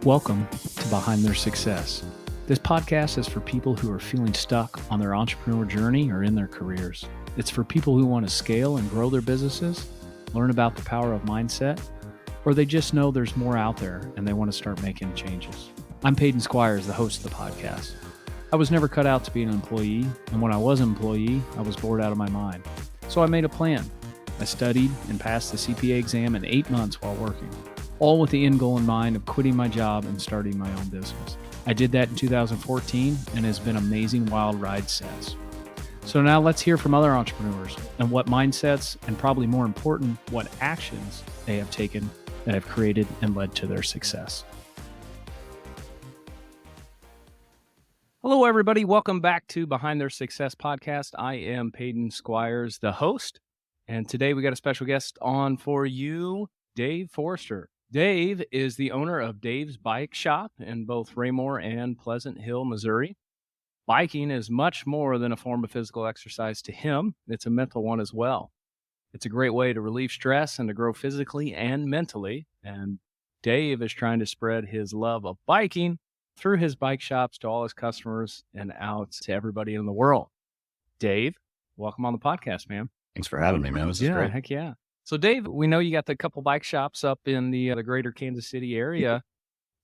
Welcome to Behind Their Success. This podcast is for people who are feeling stuck on their entrepreneur journey or in their careers. It's for people who want to scale and grow their businesses, learn about the power of mindset, or they just know there's more out there and they want to start making changes. I'm Peyton Squires, the host of the podcast. I was never cut out to be an employee, and when I was an employee, I was bored out of my mind. So I made a plan. I studied and passed the CPA exam in 8 months while working, all with the end goal in mind of quitting my job and starting my own business. I did that in 2014, and it's been an amazing wild ride since. So now let's hear from other entrepreneurs and what mindsets, and probably more important, what actions they have taken that have created and led to their success. Hello, everybody. Welcome back to Behind Their Success podcast. I am Peyton Squires, the host, and today we got a special guest on for you, Dave Forster. Dave is the owner of Dave's Bike Shop in both Raymore and Pleasant Hill, Missouri. Biking is much more than a form of physical exercise to him. It's a mental one as well. It's a great way to relieve stress and to grow physically and mentally. And Dave is trying to spread his love of biking through his bike shops to all his customers and out to everybody in the world. Dave, welcome on the podcast, man. Thanks for having me, man. This is great. Heck yeah. So Dave, we know you got the couple bike shops up in the greater Kansas City area.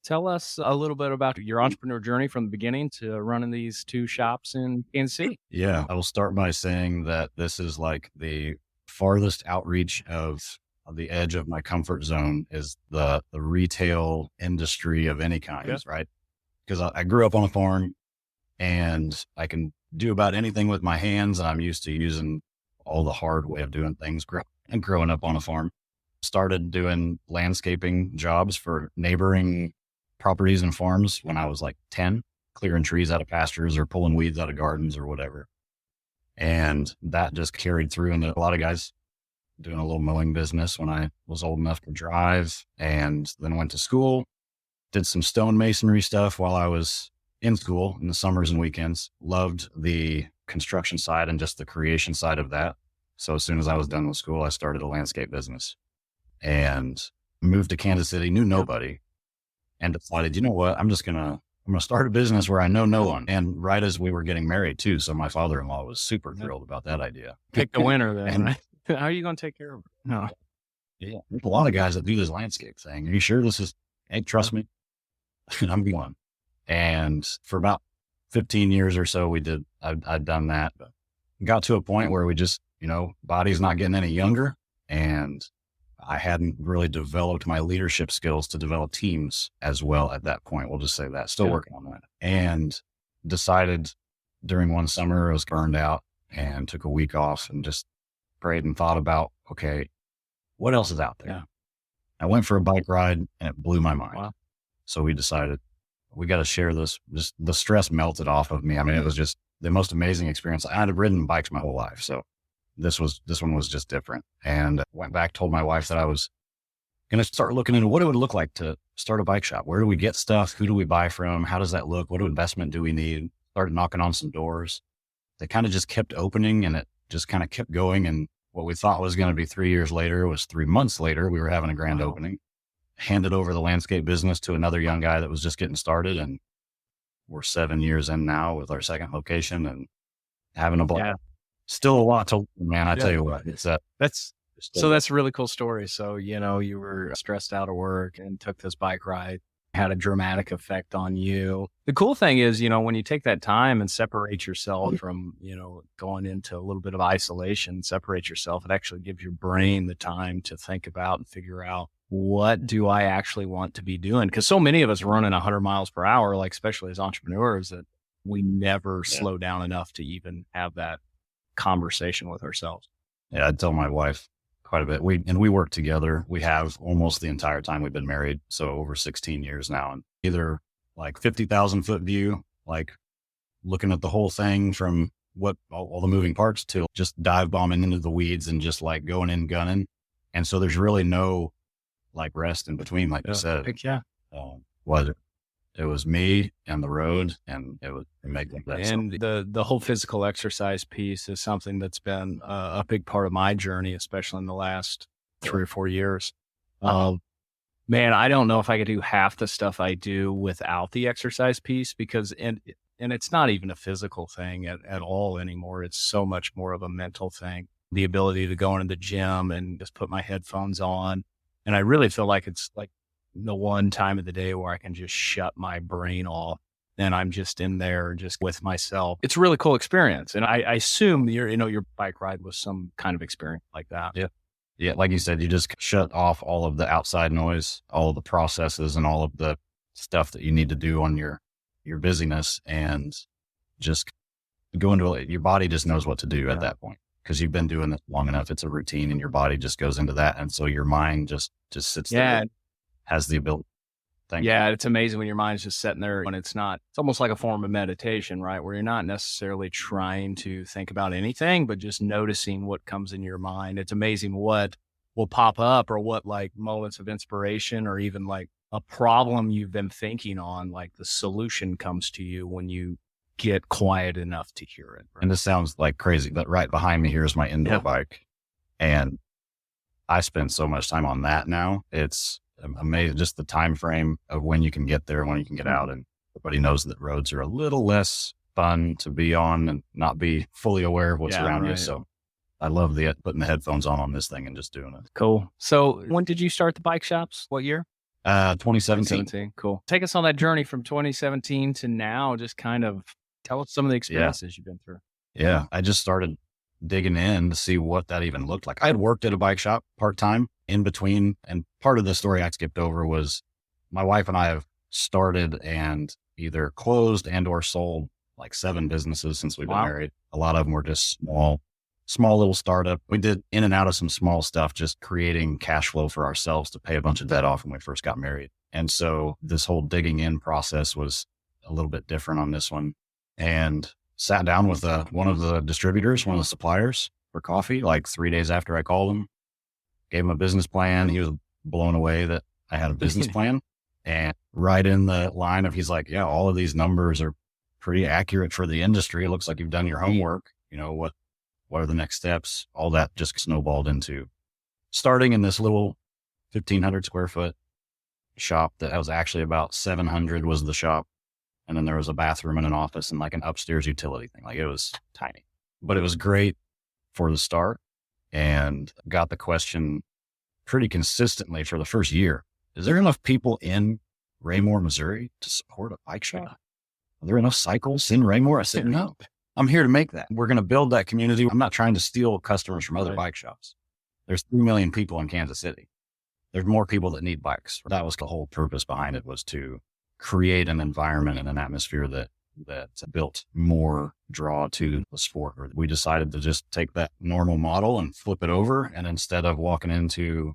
Tell us a little bit about your entrepreneur journey from the beginning to running these 2 shops in Kansas City. Yeah, I will start by saying that this is like the farthest outreach of the edge of my comfort zone is the retail industry of any kind, right? Because I grew up on a farm and I can do about anything with my hands, and I'm used to using all the hard way of doing things growing up on a farm. Started doing landscaping jobs for neighboring properties and farms when I was like 10, clearing trees out of pastures or pulling weeds out of gardens or whatever. And that just carried through into a lot of guys doing a little mowing business when I was old enough to drive, and then went to school. Did some stonemasonry stuff while I was in school in the summers and weekends. Loved the construction side and just the creation side of that. So as soon as I was done with school, I started a landscape business and moved to Kansas City, knew nobody, and decided, you know what, I'm going to start a business where I know no one. And right as we were getting married too. So my father-in-law was super thrilled about that idea. Pick the winner then, right? How are you going to take care of it? No. Yeah. There's a lot of guys that do this landscape thing. Are you sure this is, hey, trust me. I'm going. And for about 15 years or so, I'd done that, but got to a point where we just, body's not getting any younger. And I hadn't really developed my leadership skills to develop teams as well at that point. We'll just say that. Still working on that. And decided during one summer, I was burned out and took a week off and just prayed and thought about, okay, what else is out there? Yeah. I went for a bike ride and it blew my mind. Wow. So we decided we got to share this. Just the stress melted off of me. I mean, it was just the most amazing experience. I had ridden bikes my whole life. So this one was just different. And went back, told my wife that I was going to start looking into what it would look like to start a bike shop. Where do we get stuff? Who do we buy from? How does that look? What investment do we need? Started knocking on some doors. They kind of just kept opening, and it just kind of kept going. And what we thought was going to be 3 years later was 3 months later. We were having a grand opening. Handed over the landscape business to another young guy that was just getting started. And we're 7 years in now with our second location and having a blast. Yeah. Still a lot to, man. I tell you what, that's a really cool story. So, you were stressed out of work and took this bike ride, had a dramatic effect on you. The cool thing is, when you take that time and separate yourself from, going into a little bit of isolation, separate yourself, it actually gives your brain the time to think about and figure out, what do I actually want to be doing? Because so many of us are running 100 miles per hour, like especially as entrepreneurs, that we never slow down enough to even have that conversation with ourselves. Yeah, I tell my wife quite a bit. We work together. We have almost the entire time we've been married. So over 16 years now, and either like 50,000 foot view, like looking at the whole thing from what all the moving parts to just dive bombing into the weeds and just like going in gunning. And so there's really no like rest in between, like you said. Heck yeah. It was me and the road, and it was making that. And the whole physical exercise piece is something that's been a big part of my journey, especially in the last 3 or 4 years. Man, I don't know if I could do half the stuff I do without the exercise piece because, and it's not even a physical thing at all anymore. It's so much more of a mental thing. The ability to go into the gym and just put my headphones on. And I really feel like it's like the one time of the day where I can just shut my brain off and I'm just in there just with myself. It's a really cool experience. And I assume your bike ride was some kind of experience like that. Yeah. Yeah. Like you said, you just shut off all of the outside noise, all of the processes and all of the stuff that you need to do on your busyness, and just go into it. Your body just knows what to do at that point because you've been doing it long enough. It's a routine and your body just goes into that. And so your mind just sits there, has the ability. It's amazing when your mind's just sitting there when it's almost like a form of meditation, right? Where you're not necessarily trying to think about anything, but just noticing what comes in your mind. It's amazing what will pop up or what like moments of inspiration or even like a problem you've been thinking on, like the solution comes to you when you get quiet enough to hear it. Right? And this sounds like crazy, but right behind me here is my indoor bike. And I spend so much time on that now. It's amazing, just the time frame of when you can get there, when you can get out. And everybody knows that roads are a little less fun to be on and not be fully aware of what's around you. So I love putting the headphones on this thing and just doing it. Cool. So when did you start the bike shops? What year? 2017. Cool. Take us on that journey from 2017 to now. Just kind of tell us some of the experiences you've been through. Yeah. I just started digging in to see what that even looked like. I had worked at a bike shop part-time in between. And part of the story I skipped over was my wife and I have started and either closed and or sold like 7 businesses since we've been married. A lot of them were just small little startup. We did in and out of some small stuff, just creating cash flow for ourselves to pay a bunch of debt off when we first got married. And so this whole digging in process was a little bit different on this one, and sat down with one of the distributors, one of the suppliers for coffee, like 3 days after I called him, gave him a business plan. He was blown away that I had a business plan, and right in the line of, he's like, yeah, all of these numbers are pretty accurate for the industry. It looks like you've done your homework. What are the next steps? All that just snowballed into starting in this little 1,500 square foot shop that was actually about 700 was the shop. And then there was a bathroom and an office and like an upstairs utility thing. Like it was tiny, but it was great for the start, and got the question pretty consistently for the first year. Is there enough people in Raymore, Missouri to support a bike shop? Are there enough cycles in Raymore? I said, no, I'm here to make that. We're going to build that community. I'm not trying to steal customers from other bike shops. There's 3 million people in Kansas City. There's more people that need bikes. That was the whole purpose behind it, was to create an environment and an atmosphere that built more draw to the sport. We decided to just take that normal model and flip it over. And instead of walking into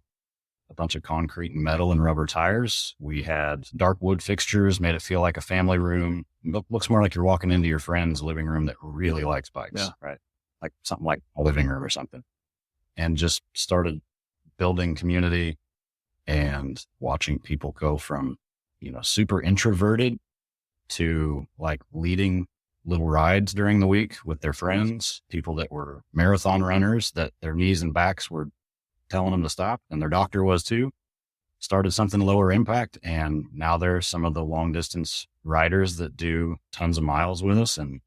a bunch of concrete and metal and rubber tires, we had dark wood fixtures, made it feel like a family room. It looks more like you're walking into your friend's living room that really likes bikes, right? Like something like a living room or something. And just started building community and watching people go from, super introverted to like leading little rides during the week with their friends, people that were marathon runners that their knees and backs were telling them to stop, and their doctor was too. Started something lower impact, and now they're some of the long distance riders that do tons of miles with us and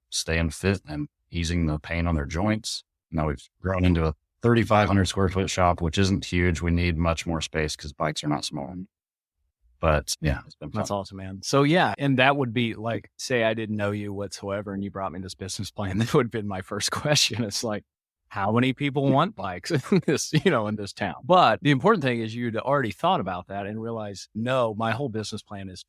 staying fit and easing the pain on their joints. Now we've grown into a 3,500 square foot shop, which isn't huge. We need much more space because bikes are not small. But yeah, it's been fun. That's awesome, man. So yeah, and that would be like, say I didn't know you whatsoever and you brought me this business plan. That would have been my first question. It's like, how many people want bikes in this, in this town? But the important thing is you'd already thought about that and realized, no, my whole business plan is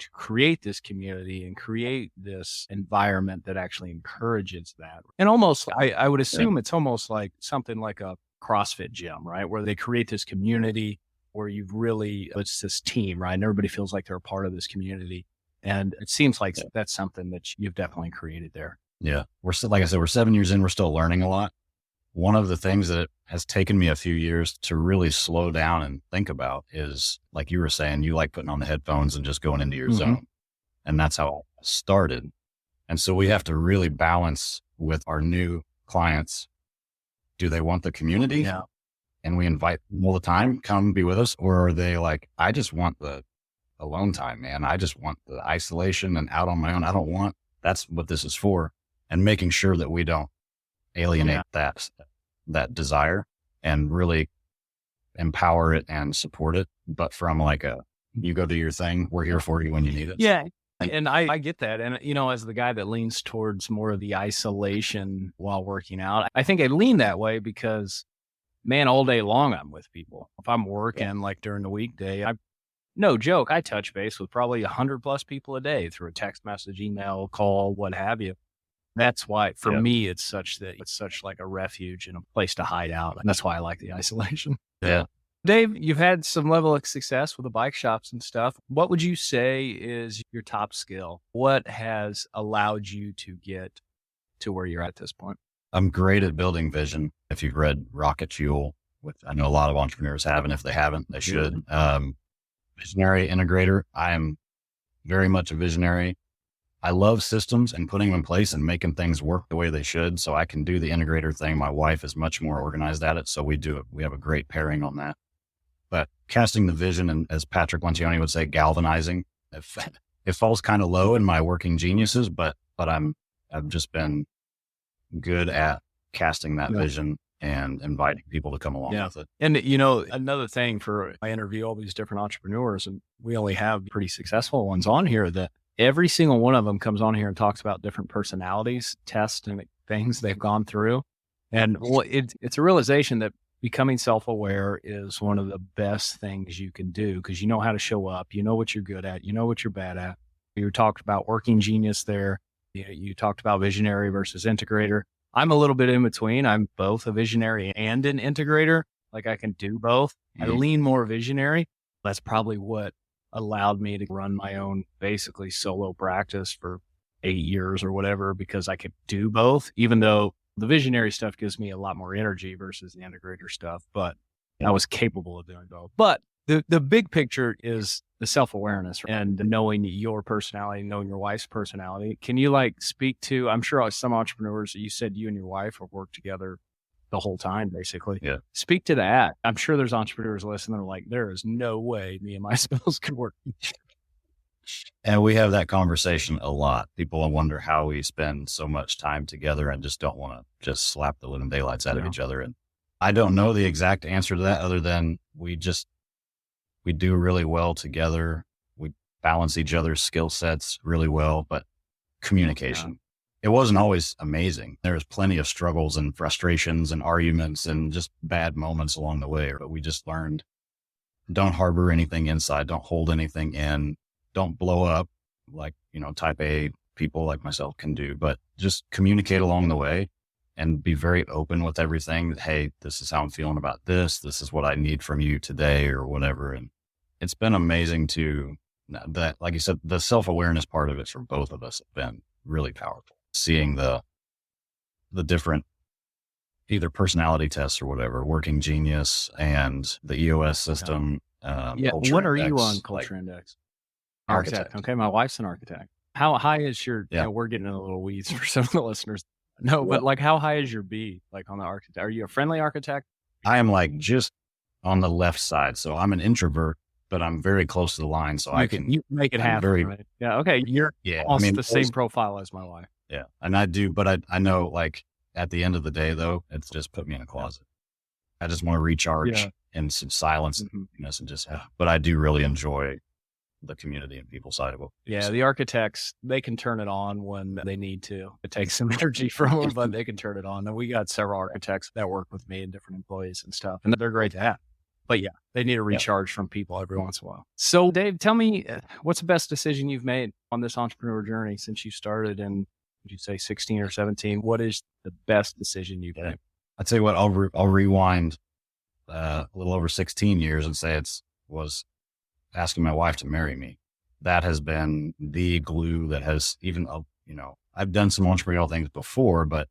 to create this community and create this environment that actually encourages that. And almost, I would assume it's almost like something like a CrossFit gym, right? Where they create this community where it's this team, right? And everybody feels like they're a part of this community. And it seems like that's something that you've definitely created there. Yeah. We're still, like I said, we're 7 years in, we're still learning a lot. One of the things that has taken me a few years to really slow down and think about is, like you were saying, you like putting on the headphones and just going into your zone. And that's how it started. And so we have to really balance with our new clients. Do they want the community? Yeah. and we invite them all the time, come be with us? Or are they like, I just want the alone time, man. I just want the isolation and out on my own. That's what this is for. And making sure that we don't alienate that desire and really empower it and support it. But from like you go do your thing, we're here for you when you need it. Yeah. And I get that. And, as the guy that leans towards more of the isolation while working out, I think I lean that way because, man, all day long I'm with people. If I'm working like during the weekday, no joke, I touch base with probably 100+ people a day through a text message, email, call, what have you. That's why for me, it's such like a refuge and a place to hide out. And that's why I like the isolation. Yeah. Dave, you've had some level of success with the bike shops and stuff. What would you say is your top skill? What has allowed you to get to where you're at this point? I'm great at building vision. If you've read Rocket Fuel, which I know a lot of entrepreneurs have, and if they haven't, they should. Visionary integrator. I am very much a visionary. I love systems and putting them in place and making things work the way they should. So I can do the integrator thing. My wife is much more organized at it. So we do it. We have a great pairing on that. But casting the vision, and as Patrick Lencioni would say, galvanizing, it falls kind of low in my working geniuses, but I've just been good at casting that vision and inviting people to come along with it. And, another thing for, I interview all these different entrepreneurs, and we only have pretty successful ones on here, that every single one of them comes on here and talks about different personalities, tests, and things they've gone through. And it's a realization that becoming self-aware is one of the best things you can do, because you know how to show up, you know what you're good at, you know what you're bad at. You talked about working genius there. You talked about visionary versus integrator. I'm a little bit in between. I'm both a visionary and an integrator. Like I can do both. I lean more visionary. That's probably what allowed me to run my own basically solo practice for 8 years or whatever, because I could do both, even though the visionary stuff gives me a lot more energy versus the integrator stuff, but I was capable of doing both. But the big picture is the self-awareness and knowing your personality, knowing your wife's personality. Can you speak to, I'm sure some entrepreneurs, you said you and your wife have worked together the whole time, basically. Yeah. Speak to that. I'm sure there's entrepreneurs listening that are like, there is no way me and my spouse could work. And we have that conversation a lot. People wonder how we spend so much time together and just don't want to just slap the living daylights out of each other. And I don't know the exact answer to that other than we do really well together. We balance each other's skill sets really well, but communication. It wasn't always amazing. There was plenty of struggles and frustrations and arguments and just bad moments along the way. But we just learned, don't harbor anything inside. Don't hold anything in. Don't blow up like, type A people like myself can do, but just communicate along the way and be very open with everything. Hey, this is how I'm feeling about this. This is what I need from you today or whatever. And it's been amazing that, like you said, the self-awareness part of it for both of us have been really powerful. Seeing the different either personality tests or whatever, working genius and the EOS system. What are you on Culture Index? Architect. Okay. My wife's an architect. How high is your, we're getting in a little weeds for some of the listeners. No, but how high is your B, on the architect? Are you a friendly architect? I am just on the left side. So I'm an introvert, but I'm very close to the line. So you make it happen, right? Yeah. Okay. You're almost the same profile as my wife. Yeah. And I do, but I know at the end of the day though, it's just put me in a closet. I just want to recharge in some silence and just, but I do really enjoy the community and people side of it. Yeah. The architects, they can turn it on when they need to. It takes some energy from them, but they can turn it on. And we got several architects that work with me and different employees and stuff, and they're great to have. But they need a recharge from people every once in a while. So Dave, tell me, what's the best decision you've made on this entrepreneur journey since you started in, would you say 16 or 17? What is the best decision you've made? I'd say I'll rewind a little over 16 years and say was asking my wife to marry me. That has been the glue that has even, I've done some entrepreneurial things before, but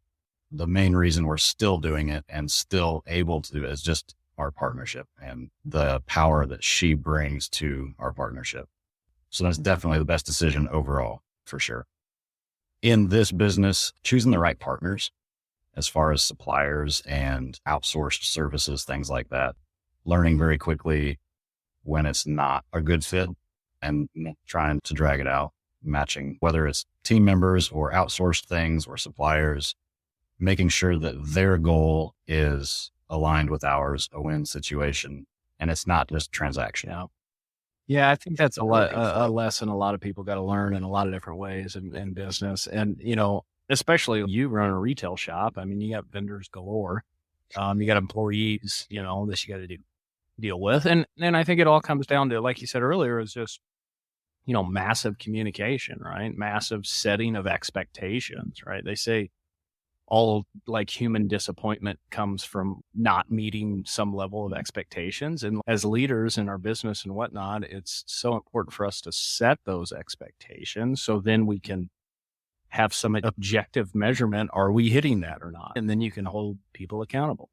the main reason we're still doing it and still able to do it is just our partnership and the power that she brings to our partnership. So that's definitely the best decision overall, for sure. In this business, choosing the right partners as far as suppliers and outsourced services, things like that. Learning very quickly when it's not a good fit and trying to drag it out, matching whether it's team members or outsourced things or suppliers, making sure that their goal is aligned with ours, a win situation, and it's not just transactional. Yeah, I think that's a lesson a lot of people got to learn in a lot of different ways in business. And, especially you run a retail shop. I mean, you got vendors galore. You got employees, that you got to deal with. And I think it all comes down to, like you said earlier, is just, massive communication, right? Massive setting of expectations, right? They say all like human disappointment comes from not meeting some level of expectations. And as leaders in our business and whatnot, it's so important for us to set those expectations. So then we can have some objective measurement. Are we hitting that or not? And then you can hold people accountable.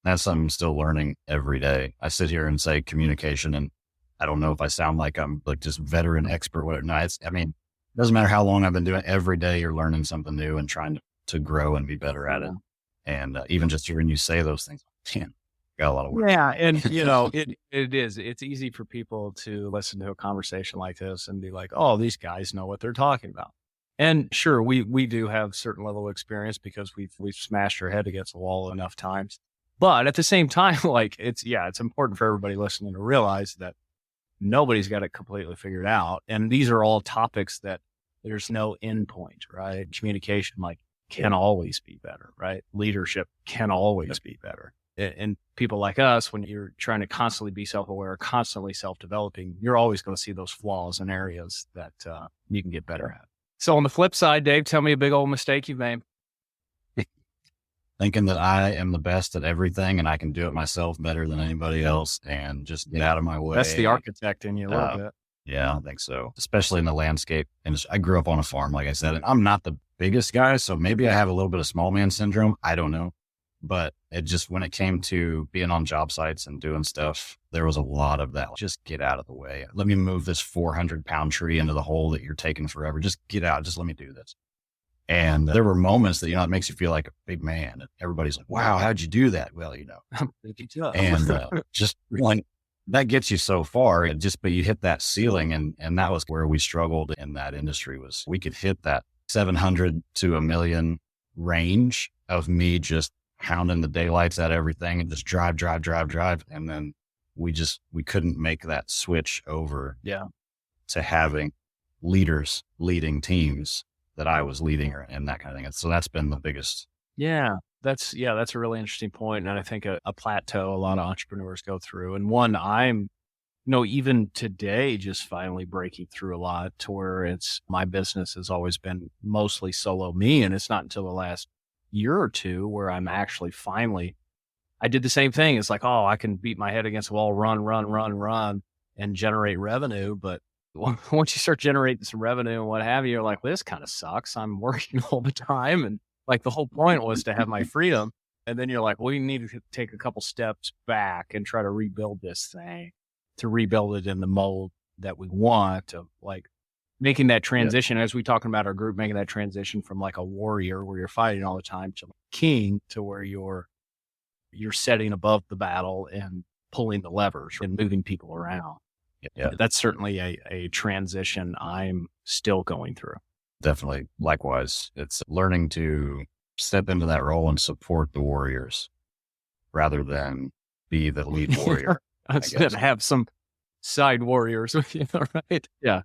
That's something I'm still learning every day. I sit here and say communication, and I don't know if I sound like I'm like just veteran expert. Whatever. No, it doesn't matter how long I've been doing it. Every day you're learning something new and trying to grow and be better at it. And even just hearing you say those things, man, got a lot of work. Yeah. And it's easy for people to listen to a conversation like this and be like, oh, these guys know what they're talking about. And sure, we do have certain level of experience because we've smashed our head against the wall enough times. But at the same time, like it's important for everybody listening to realize that nobody's got it completely figured out. And these are all topics that there's no end point, right? Communication, can always be better, right? Leadership can always be better. And people like us, when you're trying to constantly be self-aware, constantly self-developing, you're always going to see those flaws and areas that you can get better at. So on the flip side, Dave, tell me a big old mistake you've made. Thinking that I am the best at everything and I can do it myself better than anybody else and just get out of my way. That's the architect in you a little bit. Yeah, I think so. Especially in the landscape. And I grew up on a farm, like I said, and I'm not the biggest guy. So maybe I have a little bit of small man syndrome. I don't know. But it just, when it came to being on job sites and doing stuff, there was a lot of that. Just get out of the way. Let me move this 400-pound tree into the hole that you're taking forever. Just get out. Just let me do this. And there were moments that, it makes you feel like a big man. And everybody's like, wow, how'd you do that? Well, and just like that gets you so far. But you hit that ceiling. And that was where we struggled in that industry. Was we could hit that 700 to a million range of me just hounding the daylights at everything and just drive. And then we couldn't make that switch over to having leaders leading teams that I was leading and that kind of thing. And so that's been the biggest. Yeah, that's a really interesting point. And I think a plateau a lot of entrepreneurs go through, and one I'm, even today, just finally breaking through a lot to where my business has always been mostly solo me. And it's not until the last year or two where I'm actually finally, I did the same thing. It's like, oh, I can beat my head against the wall, run and generate revenue. But once you start generating some revenue and what have you, you're like, well, this kind of sucks. I'm working all the time. And like the whole point was to have my freedom. And then you're like, well, you need to take a couple steps back and try to rebuild this thing, to rebuild it in the mold that we want, to like making that transition, as we talking about our group, making that transition from like a warrior where you're fighting all the time to king, to where you're setting above the battle and pulling the levers and moving people around. Yeah, that's certainly a transition I'm still going through. Definitely. Likewise, it's learning to step into that role and support the warriors rather than be the lead warrior. Instead have some side warriors with you, right? Yeah.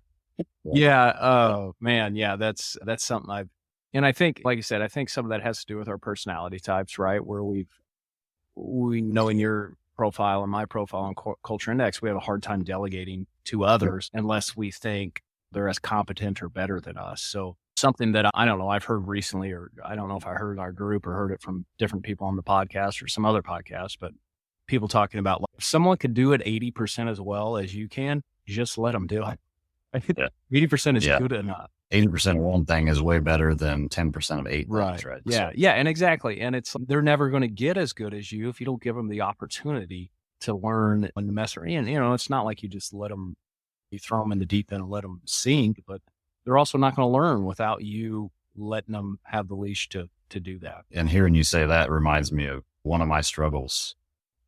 Yeah. Oh man. Yeah. That's something and I think, like you said, I think some of that has to do with our personality types, right? Where we know in your profile and my profile on Culture Index, we have a hard time delegating to others unless we think they're as competent or better than us. So something that I don't know, I've heard recently, or I don't know if I heard in our group or heard it from different people on the podcast or some other podcast, but people talking about like, if someone could do it 80% as well as you can, just let them do it. I think 80% is good enough. 80% of one thing is way better than 10% of 8 things, right? Yeah. So. Yeah. And exactly. And they're never going to get as good as you if you don't give them the opportunity to learn and mess around. And, it's not like you just you throw them in the deep end and let them sink, but they're also not going to learn without you letting them have the leash to do that. And hearing you say that reminds me of one of my struggles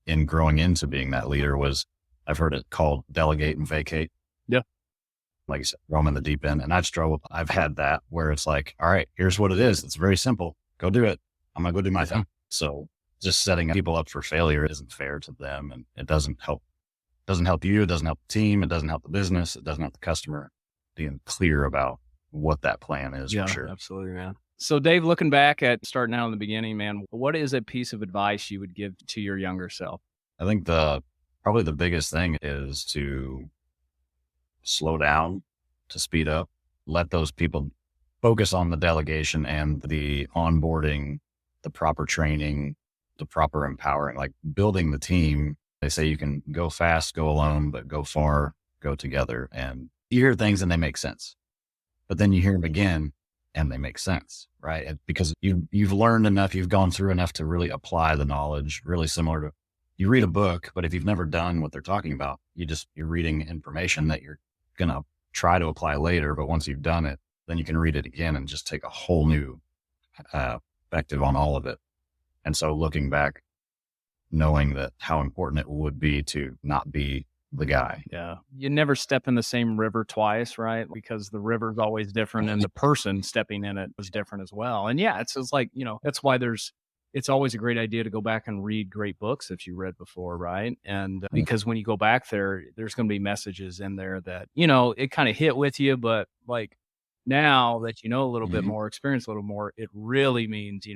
in growing into being that leader was, I've heard it called delegate and vacate. Yeah. Like you said, throw 'em in the deep end. And I've struggled. I've had that where it's like, all right, here's what it is. It's very simple. Go do it. I'm going to go do my thing. So just setting people up for failure isn't fair to them. And it doesn't help you. It doesn't help the team. It doesn't help the business. It doesn't help the customer. Being clear about what that plan is, for sure. Absolutely, man. So Dave, looking back at starting out in the beginning, man, what is a piece of advice you would give to your younger self? I think probably the biggest thing is to slow down, to speed up, let those people focus on the delegation and the onboarding, the proper training, the proper empowering, like building the team. They say you can go fast, go alone, but go far, go together. And you hear things and they make sense, but then you hear them again and they make sense, right? And because you've learned enough, you've gone through enough to really apply the knowledge, really similar to, you read a book, but if you've never done what they're talking about, you're reading information that you're going to try to apply later. But once you've done it, then you can read it again and just take a whole new perspective on all of it. And so looking back, knowing that how important it would be to not be the guy. Yeah. You never step in the same river twice, right? Because the river's always different and the person stepping in it was different as well. And yeah, it's like, that's why it's always a great idea to go back and read great books that you read before, right? And because when you go back there's going to be messages in there that, it kind of hit with you, but like now that you know a little bit more, experience a little more, it really means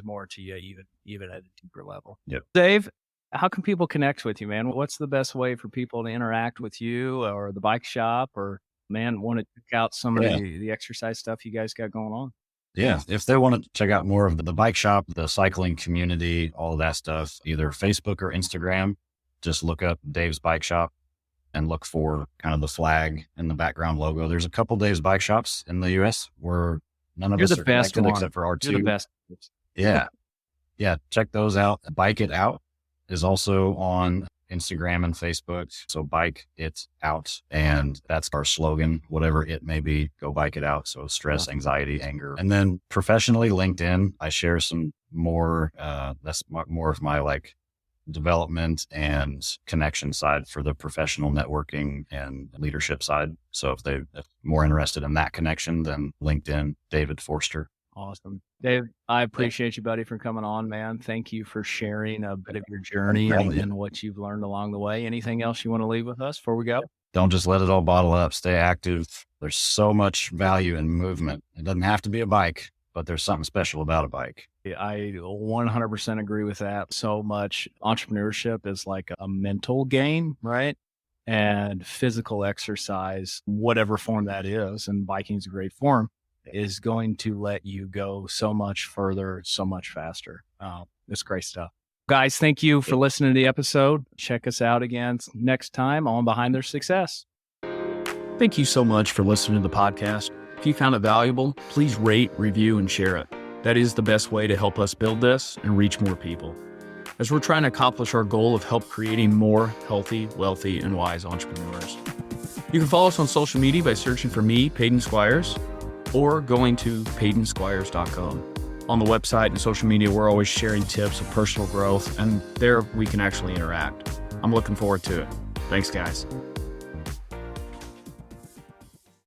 more to you, even at a deeper level. Yep. Dave, how can people connect with you, man? What's the best way for people to interact with you or the bike shop, or want to check out some of the exercise stuff you guys got going on? Yeah. If they want to check out more of the bike shop, the cycling community, all of that stuff, either Facebook or Instagram, just look up Dave's Bike Shop and look for kind of the flag and the background logo. There's a couple Dave's Bike Shops in the US where none of us are connected except for R2. You're the best. Yeah. Yeah. Check those out. Bike It Out is also on Instagram and Facebook. So Bike It Out. And that's our slogan, whatever it may be, go bike it out. So stress, anxiety, anger. And then professionally, LinkedIn, I share some more, that's more of my like development and connection side for the professional networking and leadership side. So if they're more interested in that connection, then LinkedIn, David Forster. Awesome. Dave, I appreciate you, buddy, for coming on, man. Thank you for sharing a bit of your journey and what you've learned along the way. Anything else you want to leave with us before we go? Don't just let it all bottle up. Stay active. There's so much value in movement. It doesn't have to be a bike, but there's something special about a bike. I 100% agree with that. So much entrepreneurship is like a mental game, right? And physical exercise, whatever form that is, and biking is a great form, is going to let you go so much further, so much faster. It's great stuff. Guys, thank you for listening to the episode. Check us out again next time on Behind Their Success. Thank you so much for listening to the podcast. If you found it valuable, please rate, review, and share it. That is the best way to help us build this and reach more people, as we're trying to accomplish our goal of help creating more healthy, wealthy, and wise entrepreneurs. You can follow us on social media by searching for me, Peyton Squires, or going to PeytonSquires.com. On the website and social media, we're always sharing tips of personal growth, and there we can actually interact. I'm looking forward to it. Thanks, guys.